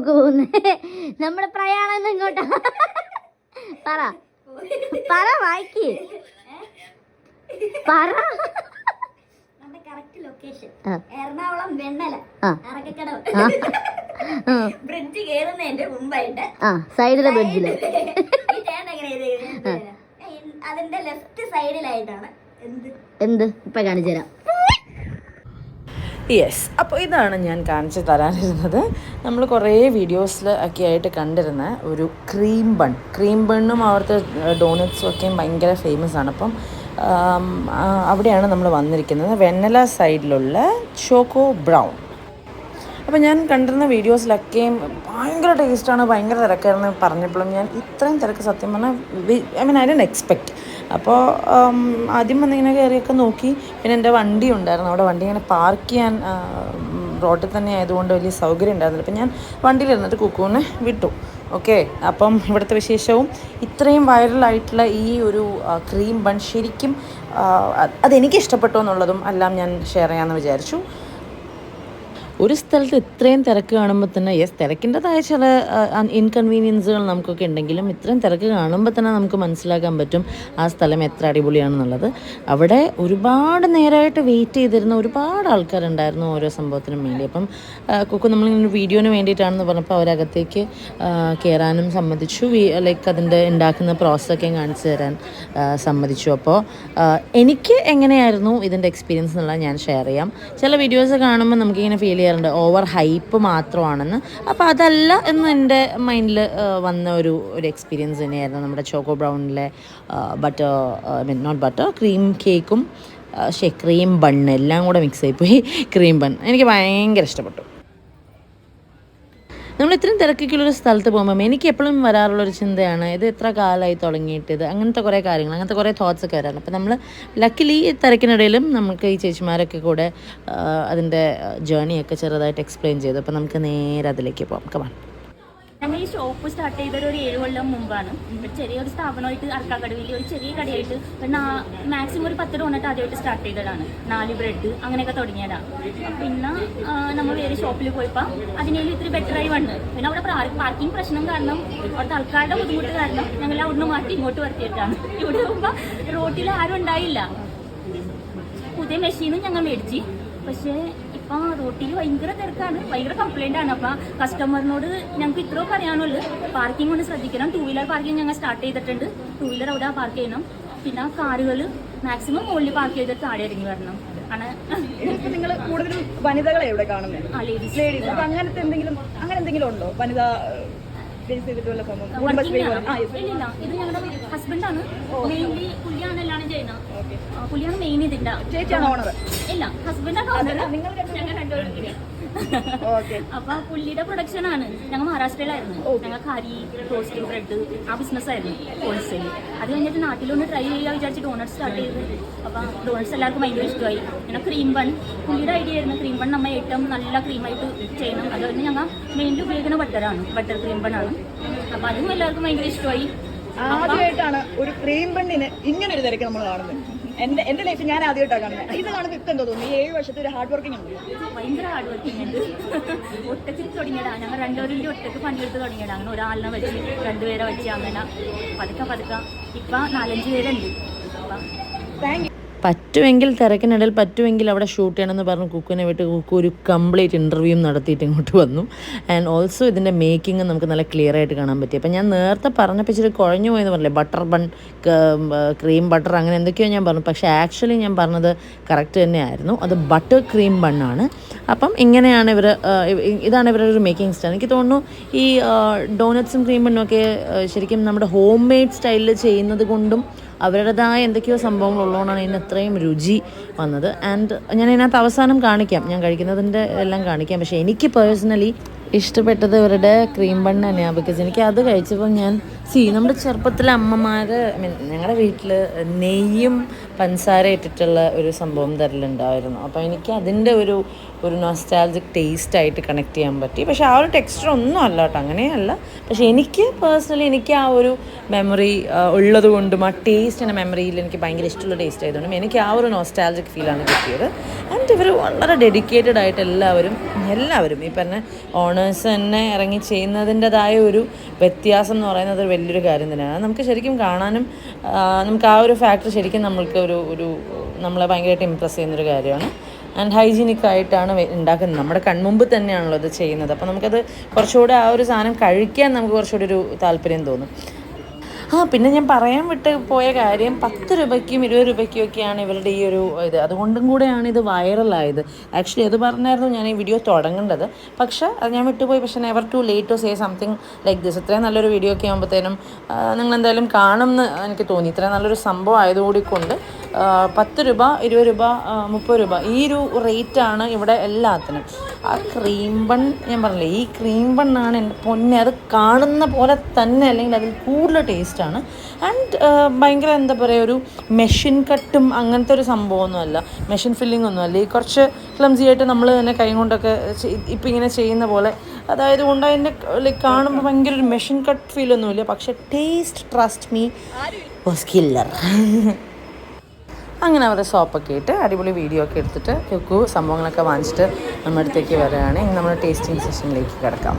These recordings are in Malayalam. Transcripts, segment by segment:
പോകുന്നത്? നമ്മുടെ പ്രയാണം ഇങ്ങോട്ടാ. പറ പറ വായിക്ക് പറ. എറണാകുളം വെണ്ണല അറക്കക്കടവ് ബ്രിഡ്ജ് കേറുന്നതിന്റെ മുമ്പായിട്ട് സൈഡിലെ ബ്രിഡ്ജില് അതിന്റെ ലെഫ്റ്റ് സൈഡിലായിട്ടാണ് എന്ത് ഇപ്പൊ കാണിച്ചു തരാം. യെസ്, അപ്പോൾ ഇതാണ് ഞാൻ കാണിച്ചു തരാനിരുന്നത്. നമ്മൾ കുറേ വീഡിയോസിൽ ഒക്കെ ആയിട്ട് കണ്ടിരുന്ന ഒരു ക്രീം ബണ്ണും അവിടുത്തെ ഡോണറ്റ്സും ഒക്കെയും ഭയങ്കര ഫേമസ് ആണ്. അപ്പം അവിടെയാണ് നമ്മൾ വന്നിരിക്കുന്നത്, വെണ്ണല സൈഡിലുള്ള ചോക്കോ ബ്രൗൺ. അപ്പോൾ ഞാൻ കണ്ടിരുന്ന വീഡിയോസിലൊക്കെയും ഭയങ്കര ടേസ്റ്റാണ്, ഭയങ്കര തിരക്കായിരുന്നു പറഞ്ഞപ്പോഴും ഞാൻ ഇത്രയും തിരക്ക് സത്യം പറഞ്ഞാൽ ഐ ഡിഡ്ന്റ് എക്സ്പെക്റ്റ്. അപ്പോൾ ആദ്യം വന്നിങ്ങനെ കയറിയൊക്കെ നോക്കി. പിന്നെ എൻ്റെ വണ്ടി ഉണ്ടായിരുന്നു അവിടെ, വണ്ടി ഇങ്ങനെ പാർക്ക് ചെയ്യാൻ റോഡിൽ തന്നെ ആയതുകൊണ്ട് വലിയ സൗകര്യം ഉണ്ടായിരുന്നില്ല. അപ്പം ഞാൻ വണ്ടിയിലിരുന്നിട്ട് കുക്കുവിനെ വിട്ടു. ഓക്കെ, അപ്പം ഇവിടുത്തെ വിശേഷവും ഇത്രയും വൈറലായിട്ടുള്ള ഈ ഒരു ക്രീം ബൺ ശരിക്കും അതെനിക്ക് ഇഷ്ടപ്പെട്ടു എന്നുള്ളതും എല്ലാം ഞാൻ ഷെയർ ചെയ്യാമെന്ന് വിചാരിച്ചു. ഒരു സ്ഥലത്ത് ഇത്രയും തിരക്ക് കാണുമ്പോൾ തന്നെ തിരക്കിൻ്റെതായ ചില ഇൻകൺവീനിയൻസുകൾ നമുക്കൊക്കെ ഉണ്ടെങ്കിലും ഇത്രയും തിരക്ക് കാണുമ്പോൾ തന്നെ നമുക്ക് മനസ്സിലാക്കാൻ പറ്റും ആ സ്ഥലം എത്ര അടിപൊളിയാണെന്നുള്ളത്. അവിടെ ഒരുപാട് നേരമായിട്ട് വെയിറ്റ് ചെയ്തിരുന്ന ഒരുപാട് ആൾക്കാരുണ്ടായിരുന്നു ഓരോ സംഭവത്തിനും വേണ്ടി. അപ്പം കുക്കു നമ്മളിങ്ങനെ വീഡിയോന് വേണ്ടിയിട്ടാണെന്ന് പറഞ്ഞപ്പോൾ അവരകത്തേക്ക് കയറാനും സമ്മതിച്ചു. ലൈക്ക് അതിൻ്റെ ഉണ്ടാക്കുന്ന പ്രോസസ്സൊക്കെയും കാണിച്ചു തരാൻ സമ്മതിച്ചു. അപ്പോൾ എനിക്ക് എങ്ങനെയായിരുന്നു ഇതിൻ്റെ എക്സ്പീരിയൻസ് എന്നുള്ളത് ഞാൻ ഷെയർ ചെയ്യാം. ചില വീഡിയോസ് കാണുമ്പോൾ നമുക്കിങ്ങനെ ഫീൽ ചെയ്യാറുണ്ട് ഓവർ ഹൈപ്പ് മാത്രമാണെന്ന്. അപ്പോൾ അതല്ല എന്ന് എൻ്റെ മൈൻഡിൽ വന്ന ഒരു എക്സ്പീരിയൻസ് തന്നെയായിരുന്നു നമ്മുടെ ചോക്കോ ബ്രൗണിലെ നോട്ട് ബട്ടർ ക്രീം കേക്കും ക്രീം ബണ്ണ് എല്ലാം കൂടെ മിക്സ് ആയിപ്പോയി. ക്രീം ബൺ എനിക്ക് ഭയങ്കര ഇഷ്ടപ്പെട്ടു. നമ്മൾ ഇത്രയും തിരക്കുള്ളൊരു സ്ഥലത്ത് പോകുമ്പം എനിക്ക് എപ്പോഴും വരാറുള്ളൊരു ചിന്തയാണ്, ഇത് എത്ര കാലമായി തുടങ്ങിയിട്ട്, ഇത് അങ്ങനത്തെ കുറേ കാര്യങ്ങൾ, അങ്ങനത്തെ കുറേ തോട്ട്സ് ഒക്കെ വരാറുണ്ട്. അപ്പോൾ നമ്മൾ ലക്കിലി തിരക്കിനിടയിലും നമുക്ക് ഈ ചേച്ചിമാരൊക്കെ കൂടെ അതിൻ്റെ ജേണിയൊക്കെ ചെറുതായിട്ട് എക്സ്പ്ലെയിൻ ചെയ്തു. അപ്പോൾ നമുക്ക് നേരെ അതിലേക്ക് പോകാം. കമാൺ. ഞങ്ങൾ ഈ ഷോപ്പ് സ്റ്റാർട്ട് ചെയ്തൊരു 7 കൊല്ലം മുമ്പാണ്. ചെറിയൊരു സ്ഥാപനമായിട്ട് അർക്കാക്കടവിൽ ഒരു ചെറിയ കടയായിട്ട് മാക്സിമം ഒരു 10 ഡോണറ്റ് ആദ്യമായിട്ട് സ്റ്റാർട്ട് ചെയ്തതാണ്. 4 ബ്രെഡ് അങ്ങനെയൊക്കെ തുടങ്ങിയതാണ്. പിന്നെ നമ്മൾ വേറെ ഷോപ്പിൽ പോയപ്പോൾ അതിനേലും ഇത്തിരി ബെറ്ററായി വന്നു. പിന്നെ അവിടെ പാർക്കിംഗ് പ്രശ്നം കാരണം അവിടുത്തെ ആൾക്കാരുടെ ബുദ്ധിമുട്ട് കാരണം ഞങ്ങൾ അവിടുന്ന് മാറ്റി ഇങ്ങോട്ട് വരുത്തിയിട്ടാണ്. ഇവിടെ പോകുമ്പോൾ റോട്ടിൽ ആരും ഉണ്ടായില്ല. പുതിയ മെഷീനും ഞങ്ങൾ മേടിച്ച്. പക്ഷേ ഇപ്പം റോട്ടിൽ ഭയങ്കര തിരക്കാണ്, ഭയങ്കര കംപ്ലൈൻ്റ് ആണ്. അപ്പം കസ്റ്റമറിനോട് ഞങ്ങൾക്ക് ഇത്രയൊക്കെ അറിയാനുള്ളൂ, പാർക്കിംഗ് ഒന്ന് ശ്രദ്ധിക്കണം. 2 വീലർ പാർക്കിംഗ് ഞങ്ങൾ സ്റ്റാർട്ട് ചെയ്തിട്ടുണ്ട്. 2 വീലർ അവിടെ പാർക്ക് ചെയ്യണം. പിന്നെ കാറുകൾ മാക്സിമം മുകളിൽ പാർക്ക് ചെയ്ത് താഴെ ഇറങ്ങി വരണം. ആണ് നിങ്ങൾ കൂടുതലും വനിതകളെ ഇവിടെ കാണുന്നത്? ലേഡീസ്. അപ്പം അങ്ങനത്തെ എന്തെങ്കിലും ഉണ്ടോ വനിതാ ഇല്ല, ഇത് ഞങ്ങളുടെ ഹസ്ബൻഡാണ് മെയിൻലി. പുള്ളിയാണ് എല്ലാം ചെയ്യുന്നത്. പുള്ളിയാണ് മെയിൻ ഇതിന്റെ. ചേച്ചിയാണ് ഓണർ? ഇല്ല, ഹസ്ബൻഡാണ് ഓണർ. ഞങ്ങൾ രണ്ടുപേരും. അപ്പൊ പുള്ളിയുടെ പ്രൊഡക്ഷൻ ആണ്. ഞങ്ങൾ മഹാരാഷ്ട്രയിലായിരുന്നു. ഞങ്ങൾക്ക് അരി, ടോസ്റ്റ്, ബ്രെഡ് ആ ബിസിനസ് ആയിരുന്നു ഹോൾസെയിൽ. അത് കഴിഞ്ഞിട്ട് നാട്ടിലൊന്ന് ട്രൈ ചെയ്യാൻ വിചാരിച്ച് ഡോണറ്റ്സ് സ്റ്റാർട്ട് ചെയ്തു. അപ്പൊ ഡോണറ്റ്സ് എല്ലാവർക്കും ഭയങ്കര ഇഷ്ടമായി. പിന്നെ ക്രീം ബൺ പുള്ളിയുടെ ഐഡിയ ആയിരുന്നു. ക്രീം ബൺ നമ്മൾ ഏറ്റവും നല്ല ക്രീമായിട്ട് ചെയ്യണം. അതുകൊണ്ട് ഞങ്ങൾ മെയിൻലി ഉപയോഗിക്കുന്ന ബട്ടറാണ്, ബട്ടർ ക്രീം ബൺ ആണ്. അപ്പൊ അതും എല്ലാവർക്കും ഭയങ്കര ഇഷ്ടമായി. ആദ്യമായിട്ടാണ് ഒരു ക്രീം ബണ്ണിന് ഇങ്ങനെ ഒരു തിരക്ക് നമ്മൾ കാണുന്നത്. എന്റെ ലൈഫ് ഞാൻ ആദ്യമായിട്ടാണ് കാണുന്നത്. ഇത് കാണുമ്പോൾ ഇപ്പം എന്തോ തോന്നുന്നു, 7 വർഷത്തെ ഒരു ഹാർഡ് വർക്കിംഗ് ഉണ്ട്. ഭയങ്കര ഹാർഡ് വർക്കിംഗ് ഉണ്ട്. ഒറ്റക്ക് തുടങ്ങിയതാണ്. ഞങ്ങൾ 2 പേരിൻ്റെ ഒറ്റക്ക് പണിയെടുത്ത് തുടങ്ങിയതാണ്. അങ്ങനെ ഒരാളിനെ വെച്ച് 2 പേരെ വെച്ച് അങ്ങനെ പതുക്കെ ഇപ്പം 4-5 പേരുണ്ട്. Thank you. പറ്റുമെങ്കിൽ തിരക്കിനിടയിൽ പറ്റുമെങ്കിൽ അവിടെ ഷൂട്ട് ചെയ്യണമെന്ന് പറഞ്ഞ് കുക്കുവിനെ വിട്ട് കുക്കു ഒരു കംപ്ലീറ്റ് ഇൻ്റർവ്യൂവും നടത്തിയിട്ട് ഇങ്ങോട്ട് വന്നു. ആൻഡ് ഓൾസോ ഇതിൻ്റെ മേക്കിങ് നമുക്ക് നല്ല ക്ലിയർ ആയിട്ട് കാണാൻ പറ്റി. അപ്പം ഞാൻ നേരത്തെ പറഞ്ഞപ്പോൾ ഇച്ചിരി കുഴഞ്ഞു പോയെന്ന് പറഞ്ഞില്ലേ, ബട്ടർ ബൺ, ക്രീം ബട്ടർ അങ്ങനെ എന്തൊക്കെയോ ഞാൻ പറഞ്ഞു. പക്ഷേ ആക്ച്വലി ഞാൻ പറഞ്ഞത് കറക്റ്റ് തന്നെയായിരുന്നു. അത് ബട്ടർ ക്രീം ബണ്ണാണ്. അപ്പം ഇങ്ങനെയാണ് ഇതാണ് ഇവരുടെ ഒരു മേക്കിംഗ് സ്റ്റൈൽ. എനിക്ക് തോന്നുന്നു ഈ ഡോണറ്റ്സും ക്രീം ബണ്ണും ഒക്കെ ശരിക്കും നമ്മുടെ ഹോം മെയ്ഡ് സ്റ്റൈലിൽ ചെയ്യുന്നത് കൊണ്ടും അവരുടേതായ എന്തൊക്കെയോ സംഭവങ്ങളുള്ളതുകൊണ്ടാണ് ഇതിന് അത്രയും രുചി വന്നത്. ആൻഡ് ഞാൻ ഇതിനകത്ത് അവസാനം കാണിക്കാം, ഞാൻ കഴിക്കുന്നതിൻ്റെ എല്ലാം കാണിക്കാം. പക്ഷേ എനിക്ക് പേഴ്സണലി ഇഷ്ടപ്പെട്ടത് ഇവരുടെ ക്രീം ബണ്ണ് തന്നെയാണ്. ബിക്കോസ് എനിക്ക് അത് കഴിച്ചപ്പോൾ നമ്മുടെ ചെറുപ്പത്തിലെ അമ്മമാർ ഞങ്ങളുടെ വീട്ടിൽ നെയ്യും പഞ്ചസാര ഇട്ടിട്ടുള്ള ഒരു സംഭവം തരലുണ്ടായിരുന്നു. അപ്പോൾ എനിക്ക് അതിൻ്റെ ഒരു നൊസ്റ്റാൾജിക് ടേസ്റ്റ് ആയിട്ട് കണക്ട് ചെയ്യാൻ പറ്റി. പക്ഷേ ആ ഒരു ടെക്സ്ചർ ഒന്നും അല്ല കേട്ടോ, അങ്ങനെയല്ല. പക്ഷേ എനിക്ക് പേഴ്സണലി എനിക്ക് ആ ഒരു മെമ്മറി ഉള്ളത് കൊണ്ടും ആ ടേസ്റ്റിൻ്റെ മെമ്മറിയിൽ എനിക്ക് ഭയങ്കര ഇഷ്ടമുള്ള ടേസ്റ്റ് ആയതുകൊണ്ടും എനിക്ക് ആ ഒരു നൊസ്റ്റാൾജിക് ഫീലാണ് കിട്ടിയത്. ആൻഡ് ഇവർ വളരെ ഡെഡിക്കേറ്റഡ് ആയിട്ട് എല്ലാവരും ഈ പറഞ്ഞ ഓണേഴ്സ് തന്നെ ഇറങ്ങി ചെയ്യുന്നതിൻ്റെതായ ഒരു വ്യത്യാസം എന്ന് പറയുന്നത് ഒരു വലിയൊരു കാര്യം തന്നെയാണ്. നമുക്ക് ശരിക്കും കാണാനും നമുക്ക് ആ ഒരു ഫാക്ടർ ശരിക്കും നമ്മൾക്ക് നമ്മളെ ഭയങ്കരമായിട്ട് ഇമ്പ്രസ് ചെയ്യുന്നൊരു കാര്യമാണ്. ആൻഡ് ഹൈജീനിക് ആയിട്ടാണ് ഉണ്ടാക്കുന്നത്, നമ്മുടെ കൺമുമ്പ് തന്നെയാണല്ലോ അത് ചെയ്യുന്നത്. അപ്പോൾ നമുക്കത് കുറച്ചുകൂടെ ആ ഒരു സാധനം കഴിക്കാൻ നമുക്ക് കുറച്ചുകൂടി ഒരു താല്പര്യം തോന്നും. പിന്നെ ഞാൻ പറയാൻ വിട്ട് പോയ കാര്യം 10 രൂപയ്ക്കും 20 രൂപയ്ക്കും ഒക്കെയാണ് ഇവരുടെ ഈ ഒരു ഇത്. അതുകൊണ്ടും കൂടെയാണ് ഇത് വൈറലായത്. ആക്ച്വലി അത് പറഞ്ഞായിരുന്നു ഞാൻ ഈ വീഡിയോ തുടങ്ങേണ്ടത്, പക്ഷേ അത് ഞാൻ വിട്ടുപോയി. പക്ഷേ never too late to say something like this. ഇത്രയും നല്ലൊരു വീഡിയോ ഒക്കെ ആകുമ്പോഴത്തേനും നിങ്ങൾ എന്തായാലും കാണുമെന്ന് എനിക്ക് തോന്നി. ഇത്രയും നല്ലൊരു സംഭവം ആയതുകൂടി കൊണ്ട് 10 രൂപ 20 രൂപ 30 രൂപ ഈ ഒരു റേറ്റാണ് ഇവിടെ എല്ലാത്തിനും. ആ ക്രീം ബൺ ഞാൻ പറഞ്ഞില്ലേ, ഈ ക്രീം ബണ്ണാണ് എൻ്റെ പൊന്നെ, അത് കാണുന്ന പോലെ തന്നെ അല്ലെങ്കിൽ അതിൽ കൂടുതൽ ടേസ്റ്റാണ്. ആൻഡ് ഭയങ്കര എന്താ പറയുക, ഒരു മെഷീൻ കട്ടും അങ്ങനത്തെ ഒരു സംഭവമൊന്നുമല്ല, മെഷീൻ ഫില്ലിംഗ് ഒന്നുമല്ല. ഈ കുറച്ച് ക്ലംസി ആയിട്ട് നമ്മൾ തന്നെ കൈ കൊണ്ടൊക്കെ ഇപ്പം ഇങ്ങനെ ചെയ്യുന്ന പോലെ, അതായത് കൊണ്ട് അതിൻ്റെ ലൈക്ക് കാണുമ്പോൾ ഭയങ്കര ഒരു മെഷീൻ കട്ട് ഫീലൊന്നുമില്ല. പക്ഷേ taste trust me was killer. അങ്ങനെ അവരുടെ ഷോപ്പൊക്കെ ഇട്ട് അടിപൊളി വീഡിയോ ഒക്കെ എടുത്തിട്ട് കുക്കു സംഭവങ്ങളൊക്കെ വാങ്ങിച്ചിട്ട് നമ്മുടെ അടുത്തേക്ക് വരികയാണ്. ഇനി നമ്മൾ ടേസ്റ്റിംഗ് സെഷനിലേക്ക് കിടക്കാം.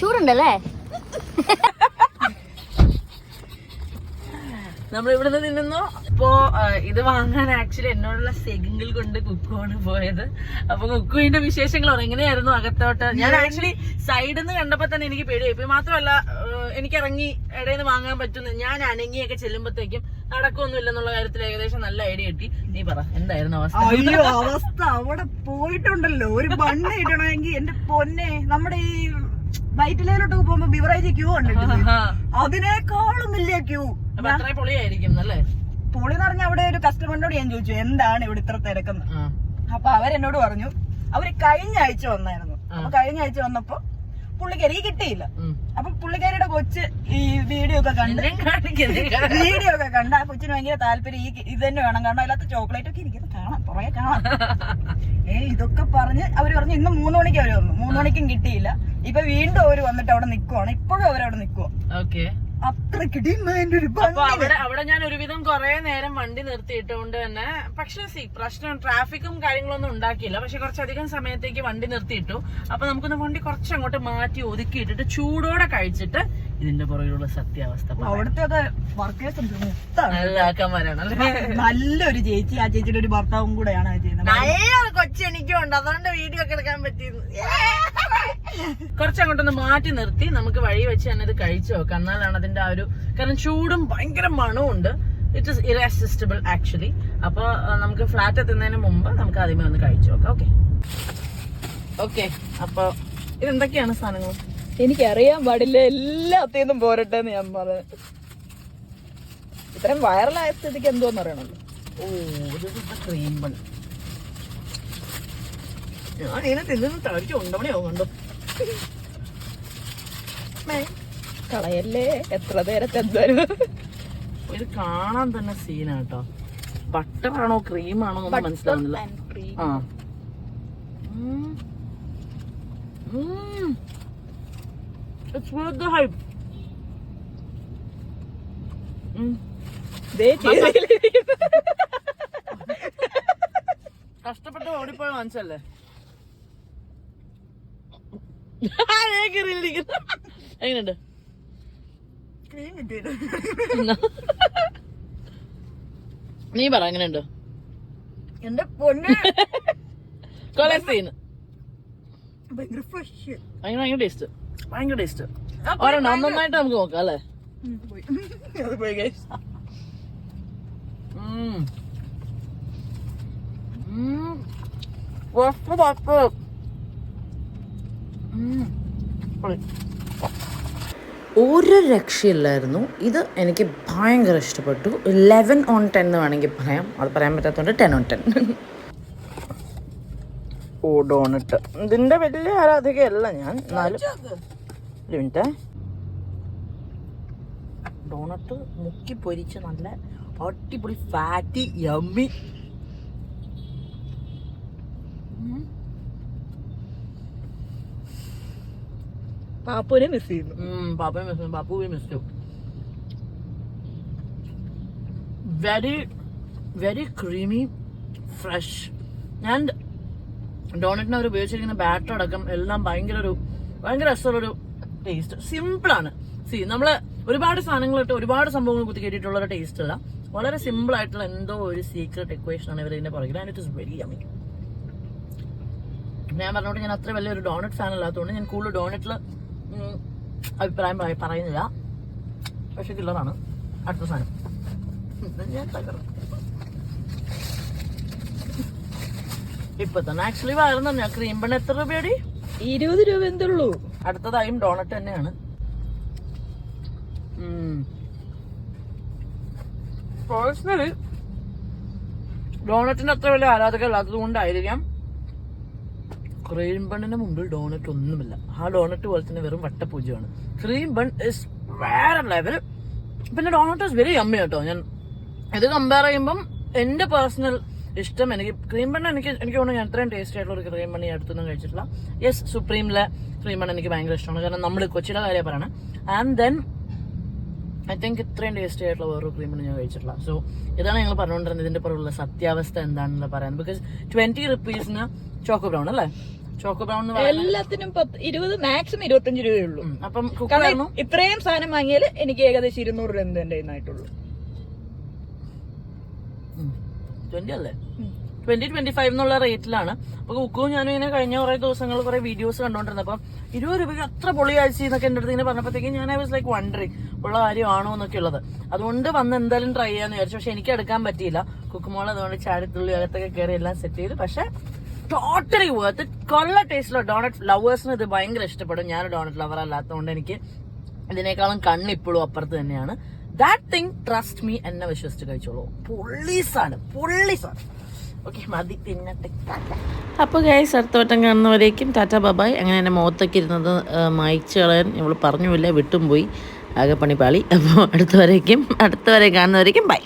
ചൂടുണ്ടല്ലേ? നമ്മൾ ഇവിടുന്ന് തിന്നുന്നു. ഇപ്പോ ഇത് വാങ്ങാൻ ആക്ച്വലി എന്നോടുള്ള സെഗിങ്ങിൽ കൊണ്ട് കുക്കുവാണ് പോയത്. അപ്പൊ കുക്കുവിന്റെ വിശേഷങ്ങൾ എങ്ങനെയായിരുന്നു അകത്തോട്ട്. ഞാൻ ആക്ച്വലി സൈഡിൽ നിന്ന് കണ്ടപ്പോ തന്നെ എനിക്ക് പേടിയായി. ഇപ്പൊ മാത്രമല്ല എനിക്ക് ഇറങ്ങി ഇടയിൽ നിന്ന് വാങ്ങാൻ പറ്റുന്ന, ഞാൻ അനങ്ങിയൊക്കെ ചെല്ലുമ്പോഴത്തേക്കും നടക്കൊന്നുമില്ലെന്നുള്ള കാര്യത്തിൽ ഏകദേശം നല്ല ഐഡിയ കിട്ടി. നീ പറ, എന്തായിരുന്നു അവസ്ഥ? അയ്യോ അവസ്ഥ അവിടെ പോയിട്ടുണ്ടല്ലോ, ഒരു ബണ്ണ് കിട്ടണമെങ്കിൽ എന്റെ പൊന്നെ, നമ്മുടെ ഈ വൈറ്റിലയിലോട്ടൊക്കെ പോകുമ്പോ ബിവറേജ് ക്യൂ കണ്ടിട്ടില്ലേ, അതിനേക്കാളും വലിയ ക്യൂ. പൊളിയായിരിക്കും അല്ലേ? പൊളി എന്ന് പറഞ്ഞാൽ അവിടെ ഒരു കസ്റ്റമറിനോട് ഞാൻ ചോദിച്ചു എന്താണ് ഇവിടെ ഇത്ര തിരക്കെന്ന്. അപ്പൊ അവരെന്നോട് പറഞ്ഞു അവര് കഴിഞ്ഞ ആഴ്ച വന്നായിരുന്നു. അപ്പൊ കഴിഞ്ഞ ആഴ്ച വന്നപ്പോ പുള്ളിക്കാരി കിട്ടിയില്ല. അപ്പൊ പുള്ളിക്കാരിയുടെ കൊച്ച് ഈ വീഡിയോ ഒക്കെ കണ്ട് ആ കൊച്ചിന് ഭയങ്കര താല്പര്യം, ഇത് തന്നെ വേണം, കാരണം അതിനകത്ത് ചോക്ലേറ്റ് ഒക്കെ ഇരിക്കുന്നത് കാണാം, കുറെ കാണാം. ഇതൊക്കെ പറഞ്ഞ് അവര് പറഞ്ഞു ഇന്ന് 3 മണിക്ക് അവര് വന്നു. 3 മണിക്കും കിട്ടിയില്ല. ഇപ്പൊ വീണ്ടും അവര് വന്നിട്ട് അവിടെ നിക്കുവാണ്. ഇപ്പോഴും അവരവിടെ നിക്കുവാ. ഓക്കെ, അത്രക്ക് അവിടെ ഞാൻ ഒരുവിധം കുറെ നേരം വണ്ടി നിർത്തിയിട്ടുകൊണ്ട് തന്നെ. പക്ഷെ പ്രശ്നം ട്രാഫിക്കും കാര്യങ്ങളൊന്നും ഉണ്ടാക്കിയില്ല. പക്ഷെ കുറച്ചധികം സമയത്തേക്ക് വണ്ടി നിർത്തിയിട്ടു. അപ്പൊ നമുക്കൊന്ന് വണ്ടി കുറച്ചങ്ങോട്ട് മാറ്റി ഒതുക്കിയിട്ടിട്ട് ചൂടോടെ കഴിച്ചിട്ട് ഇതിന്റെ പുറകിലുള്ള സത്യാവസ്ഥ. അവിടുത്തെ വർക്കേഴ്സ് നല്ലവരാണ്, നല്ലൊരു ചേച്ചി. ആ ചേച്ചിയുടെ ഒരു ഭർത്താവും കൂടെയാണ് ചെയ്യുന്നത്. കൊച്ചെനിക്കും ഉണ്ട്, അതുകൊണ്ട് വീഡിയോ ഒക്കെ എടുക്കാൻ പറ്റിയിരുന്നു. കുറച്ചങ്ങോട്ടൊന്ന് മാറ്റി നിർത്തി നമുക്ക് വഴി വെച്ച് തന്നെ ഇത് കഴിച്ചു നോക്കാം. എന്നാലാണ് അതിന്റെ ആ ഒരു, കാരണം ചൂടും ഭയങ്കര മണവും ഉണ്ട്. It is irresistible actually. അപ്പൊ നമുക്ക് ഫ്ലാറ്റ് എത്തുന്നതിന് മുമ്പ് നമുക്ക് ആദ്യമേ ഒന്ന് കഴിച്ചു നോക്കാം. ഓക്കെ. അപ്പൊ ഇതെന്തൊക്കെയാണ് സാധനങ്ങൾ? എനിക്കറിയാൻ പാടില്ല, എല്ലാത്തേന്നും പോരട്ടെ എന്ന് ഞാൻ പറഞ്ഞു. ഇത്രയും വൈറലായ സ്ഥിതിക്ക് എന്തോന്ന് അറിയണല്ലോ. ക്രീം ബൺ ഞാൻ ഇതിനെ തിന്നു തടിച്ച് ഉണ്ടമണിയാവും കണ്ടോ. കളയല്ലേ, എത്ര നേരത്തെ എന്തായാലും ഇത് കാണാൻ തന്നെ സീനാട്ടോ. ബട്ടറാണോ ക്രീമാണോ ഒന്നും മനസ്സിലാവുന്നില്ല. It's worth the hype. കഷ്ടപ്പെട്ട് ഓടിപ്പോയി വാങ്ങിച്ചല്ലേ. എങ്ങനെയുണ്ട്? നീ പറ എങ്ങനെയുണ്ട്? എന്റെ പൊന്നെ കൊളസ്ട്രീന് ഭയങ്കര ഫ്രഷ്, ഭയങ്കര ടേസ്റ്റ്, ഭയങ്കര ടേസ്റ്റ്. നന്നായിട്ട് നമുക്ക് നോക്കാം അല്ലേ. ഒരു രക്ഷയില്ലായിരുന്നു. ഇത് എനിക്ക് ഭയങ്കര ഇഷ്ടപ്പെട്ടു. 11 on 10 എന്ന് വേണമെങ്കിൽ പറയാം. അത് പറയാൻ പറ്റാത്തതുകൊണ്ട് 10 on 10. ഓ ഡോണറ്റ് ഇതിന്റെ വലിയ ആരാധികയല്ല ഞാൻ, എന്നാലും ഒരു മിനിറ്റ്. ഡോണറ്റ് മുക്കി പൊരിച്ച് നല്ല അടിപൊളി ഫാറ്റി യമ്മി. പാപ്പുവിനെ മിസ് ചെയ്യുന്നു. പാപ്പയെ മിസ് ചെയ്യും, പാപ്പുവിനെ മിസ് ചെയ്യും. Very very creamy fresh. And ഡോണറ്റിന് അവർ ഉപയോഗിച്ചിരിക്കുന്ന ബാറ്റർ അടക്കം എല്ലാം ഭയങ്കര രസമുള്ളൊരു ടേസ്റ്റ്. സിമ്പിളാണ്. നമ്മള് ഒരുപാട് സാധനങ്ങളിട്ട് ഒരുപാട് സംഭവങ്ങൾ കുത്തി കയറ്റിയിട്ടുള്ള ഒരു ടേസ്റ്റ് അല്ല, വളരെ സിമ്പിൾ ആയിട്ടുള്ള എന്തോ ഒരു സീക്രട്ട് എക്വേഷൻ ആണ് ഇവർ ഇതിന്റെ പുറകിൽ. And it is very yummy. ഞാൻ പറഞ്ഞോട്ട് ഞാൻ അത്ര വലിയൊരു ഡോണറ്റ് ഫാൻ അല്ലാത്തതുകൊണ്ട് ഞാൻ കൂടുതൽ ഡോണറ്റിൽ അഭിപ്രായം പറയുന്നില്ല. പക്ഷെ കില്ലറാണ്. അടുത്ത സാധനം ഞാൻ തകർന്നു ഇപ്പൊ തന്നെ. ആക്ച്വലി വരുന്ന ഞാൻ ക്രീം ബൺ എത്ര രൂപയടി? 20 രൂപ എന്തുള്ളൂ. അടുത്തതായും ഡോണറ്റ് തന്നെയാണ്. പേഴ്സണലി ഡോണറ്റിന്റെ അത്ര വലിയ ആരാധക അല്ലാത്തത് കൊണ്ടായിരിക്കാം ക്രീം ബണ്ണിന് മുമ്പിൽ ഡോണറ്റ് ഒന്നുമില്ല. ആ ഡോണറ്റ് പോലെ തന്നെ വെറും വട്ടപൂജ്യമാണ്. ക്രീം ബൺ ഇസ് വേറെ ലെവൽ. പിന്നെ ഡോണറ്റ് ഇസ് വെരി യമ്മി കേട്ടോ. ഞാൻ ഇത് കമ്പയർ ചെയ്യുമ്പം എന്റെ പേഴ്സണൽ ഇഷ്ടം എനിക്ക് ക്രീം ബണ്ണ് എനിക്ക് തോന്നുന്നു ഞാൻ ഇത്രയും ടേസ്റ്റ് ആയിട്ടുള്ള ഒരു ക്രീം ബണ്ണ് ഈ അടുത്തൊന്നും കഴിച്ചിട്ടില്ല. യെസ്, സുപ്രീമിലെ ക്രീം ബണ്ണ് എനിക്ക് ഭയങ്കര ഇഷ്ടമാണ്. കാരണം നമ്മൾ കൊച്ചിയുടെ കാര്യം പറയണം. ആൻഡ് ദെൻ ഐ തിങ്ക് ഇത്രയും ടേസ്റ്റി ആയിട്ടുള്ള വേറൊരു ക്രീം ബണ്ണ് ഞാൻ കഴിച്ചിട്ടില്ല. സോ ഇതാണ് ഞങ്ങൾ പറഞ്ഞുകൊണ്ടിരുന്നത് ഇതിന്റെ പുറകുള്ള സത്യാവസ്ഥ എന്താണെന്ന് പറയാൻ. ബിക്കോസ് 20 rupeesന് ചോക്കോ ബ്രൗൺ അല്ലേ? ചോക്കോ ബ്രൗൺ എല്ലാത്തിനും 20 മാക്സിമം 25 രൂപയേ ഉള്ളൂ. അപ്പം ഇത്രയും സാധനം വാങ്ങിയാൽ എനിക്ക് ഏകദേശം 200 രൂപ എന്റെ ആയിട്ടുള്ളൂ. 20 അല്ലേ? 20-25 എന്നുള്ള റേറ്റിലാണ്. അപ്പൊ കുക്കും ഞാനും ഇങ്ങനെ കഴിഞ്ഞ കുറെ ദിവസങ്ങൾ കുറെ വീഡിയോസ് കണ്ടോണ്ടിരുന്നത്. അപ്പം 20 രൂപയ്ക്ക് അത്ര പൊളിയാഴ്ച എന്നൊക്കെ എന്റെ അടുത്ത് ഇങ്ങനെ പറഞ്ഞപ്പോഴത്തേക്കും ഞാൻ ഐ വാസ് ലൈക്ക് വണ്ടറിങ് ഉള്ള കാര്യമാണോ എന്നൊക്കെ ഉള്ളത്. അതുകൊണ്ട് വന്ന് എന്തായാലും ട്രൈ ചെയ്യാന്ന് വിചാരിച്ചു. പക്ഷെ എനിക്ക് എടുക്കാൻ പറ്റിയില്ല. കുക്കുമോൾ അതുകൊണ്ട് ചാടിത്തുള്ളി അകത്തൊക്കെ കയറി എല്ലാം സെറ്റ് ചെയ്തു. പക്ഷെ ടോട്ടലി വർത്ത്. കൊള്ള ടേസ്റ്റിലുള്ള ഡോണറ്റ് ലവേഴ്സിന് ഇത് ഭയങ്കര ഇഷ്ടപ്പെടും. ഞാൻ ഡോണറ്റ് ലവർ അല്ലാത്തതുകൊണ്ട് എനിക്ക് ഇതിനേക്കാളും കണ്ണിപ്പോഴും അപ്പുറത്ത് തന്നെയാണ്. ദാറ്റ് തിങ് ട്രസ്റ്റ് മീ, എന്നെ വിശ്വസിച്ച് കഴിച്ചോളൂ. പൊള്ളീസാണ്. ഓക്കെ, മതി തിന്നട്ടെ. അപ്പോൾ ഗൈസ് അടുത്ത വട്ടം കാണുന്നവരേക്കും ടാറ്റ ബബായ്. അങ്ങനെ എൻ്റെ മുഖത്തൊക്കെ ഇരുന്നത് മായ്ച്ച് കളയാൻ ഇവൾ പറഞ്ഞുമില്ല, വിട്ടും പോയി, ആകെ പണിപ്പാളി. അപ്പോൾ അടുത്തവരെ കാണുന്നവരേക്കും ബൈ.